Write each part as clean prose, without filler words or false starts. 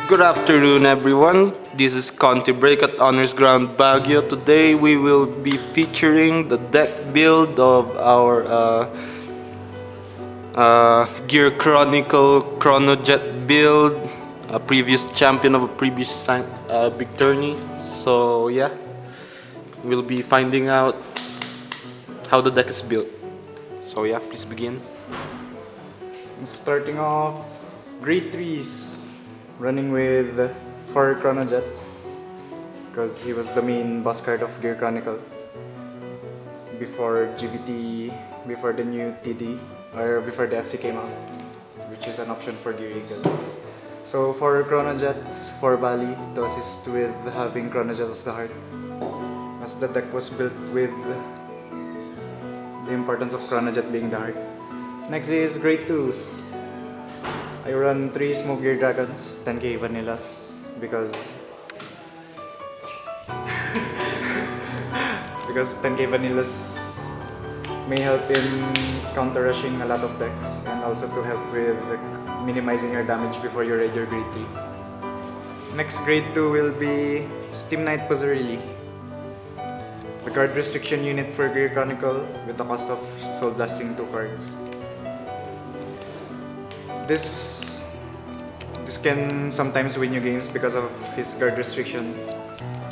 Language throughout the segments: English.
Good afternoon, everyone. This is ContiBreak at Honors Ground Baguio. Today we will be featuring the deck build of our Gear Chronicle Chronojet build, a previous champion of a previous big tourney. So yeah, we'll be finding out how the deck is built. So yeah, please begin. Starting off, grade 3s, running with 4 Chronojets, because he was the main boss card of Gear Chronicle before GBT, before the new TD, or before the FC came out, which is an option for Gear Eagle. So 4 Chronojets, 4 Bali, to assist with having Chronojet as the heart, as the deck was built with the importance of Chronojet being the heart. Next is grade 2s. I run 3 Smoke Gear Dragons, 10k vanillas, because 10k vanillas may help in counter rushing a lot of decks and also to help with minimizing your damage before you raid your grade 3. Next grade 2 will be Steam Knight Puzzerilli, the card restriction unit for Gear Chronicle with the cost of Soul Blasting 2 cards. This can sometimes win you games because of his card restriction,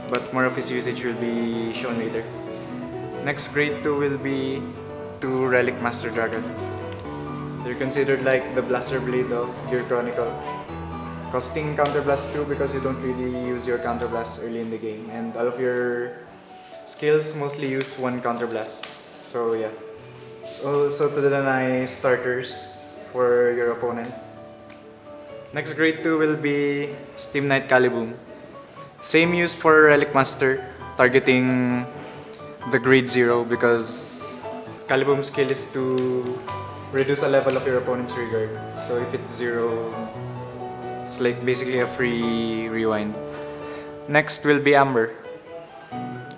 but more of his usage will be shown later. Next grade 2 will be 2 Relic Master Dragons. They're considered like the Blaster Blade of Gear Chronicle, costing Counterblast 2 because you don't really use your Counterblast early in the game, and all of your skills mostly use 1 Counterblast. So yeah. Also to deny starters for your opponent. Next grade 2 will be Steam Knight Caliboom. Same use for Relic Master, targeting the grade 0 because Caliboom's skill is to reduce a level of your opponent's regard. So if it's 0, it's like basically a free rewind. Next will be Amber.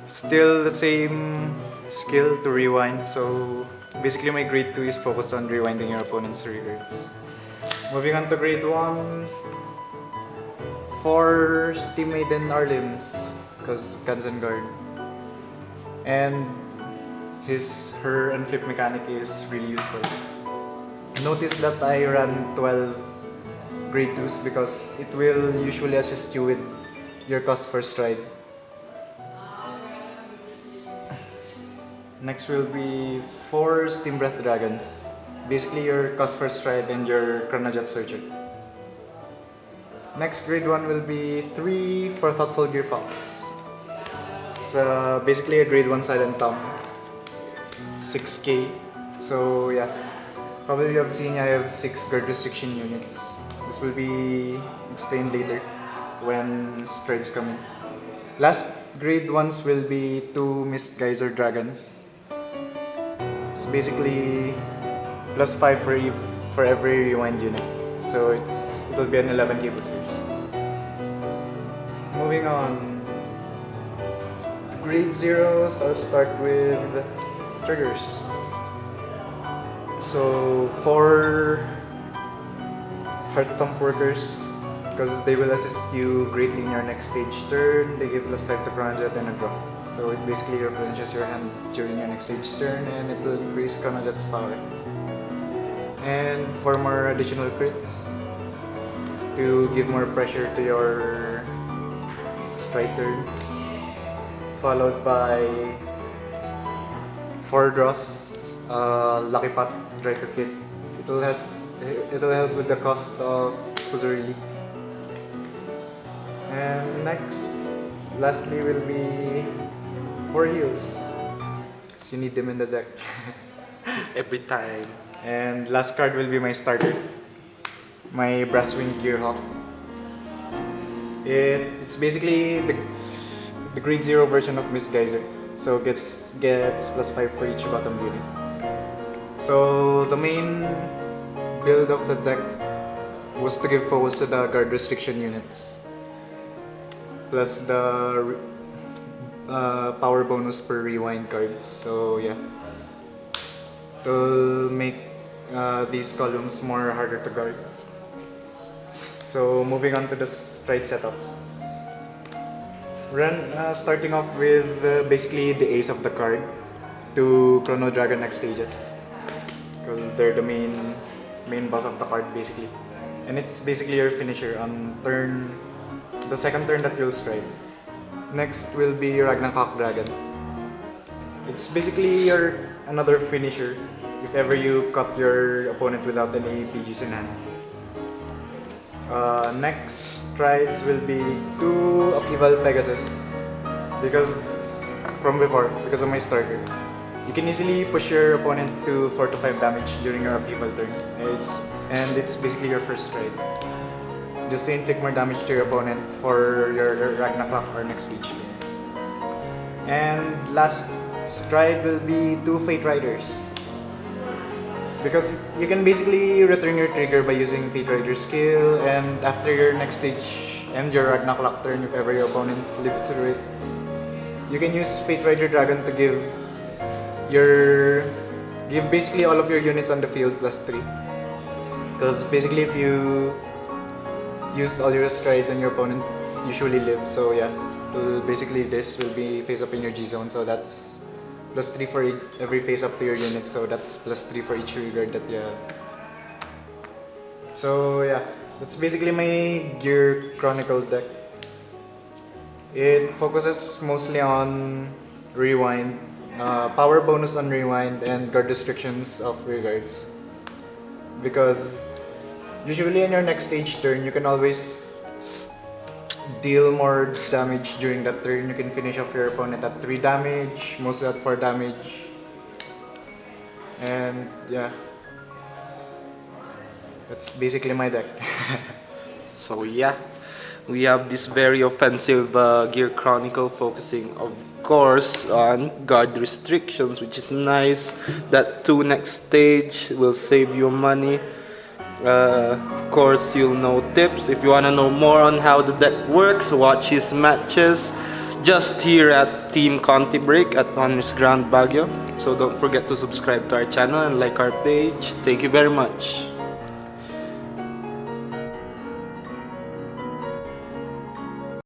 Still the same skill to rewind, so basically my grade 2 is focused on rewinding your opponent's regards. Moving on to grade 1, for Steam Maiden Arlims, because Guard. And her unflip mechanic is really useful. Notice that I run 12 grade 2s because it will usually assist you with your cost first stride. Next will be 4 Steam Breath Dragons. Basically your cost first stride and your Chronojet Searcher. Next grade 1 will be 3 for Thoughtful Gear Fox. It's basically a grade 1 Silent Thumb. 6k. So yeah, probably you have seen I have 6 guard restriction units. This will be explained later when strides come in. Last grade 1s will be 2 Mist Geyser Dragons. It's basically plus 5 for every rewind unit. So it'll be an 11k boosters. Moving on. Grade 0s, I'll start with triggers. So 4 Heart Thump Workers, because they will assist you greatly in your next stage turn. They give plus 5 to Chronojet and a draw. So it basically replenishes your hand during your next stage turn and it will increase Chronojet's power. And 4 more additional crits to give more pressure to your stride turns. Followed by 4 draws, Lucky Pot Draco Kit. It'll help with the cost of Puzzerilli. And lastly will be 4 heals, because you need them in the deck. Every time. And last card will be my starter, my Brasswing Gearhawk. It's basically the grade 0 version of Mist Geyser, so gets plus 5 for each bottom unit. So the main build of the deck was to give focus to the guard restriction units, plus the power bonus per rewind cards. So yeah, to make these columns more harder to guard. So moving on to the stride setup. Starting off with basically the ace of the card to Chrono Dragon Nextages, because they're the main boss of the card basically, and it's basically your finisher on the second turn that you'll stride. Next will be Ragnarok Dragon. It's basically another finisher if ever you cut your opponent without any PGs in hand. Next strides will be 2 Upheaval Pegasus, because of my starter. You can easily push your opponent to 4 to 5 damage during your upheaval turn. It's basically your first stride. Just to inflict more damage to your opponent for your Ragnarok or Nextage. And last stride will be 2 Fate Riders. Because you can basically return your trigger by using Fate Rider skill, and after your Nextage and your Ragnarok turn, if ever your opponent lives through it, you can use Fate Rider Dragon to give basically all of your units on the field +3. Because basically if you used all your strides and your opponent usually lives, so yeah, basically this will be face up in your G zone, so that's +3 for every face up to your unit, so that's +3 for each regard that you have. So yeah, that's basically my Gear Chronicle deck. It focuses mostly on rewind, power bonus on rewind, and guard restrictions of regards. Because usually in your Nextage turn, you can always deal more damage during that turn. You can finish off your opponent at 3 damage, mostly at 4 damage. And yeah, that's basically my deck. So yeah, we have this very offensive Gear Chronicle focusing, of course, on guard restrictions, which is nice. That 2 Nextage will save you money. Of course, you'll know tips. If you want to know more on how the deck works, watch his matches just here at Team ContiBreak at Honors Ground Baguio. So don't forget to subscribe to our channel and like our page. Thank you very much.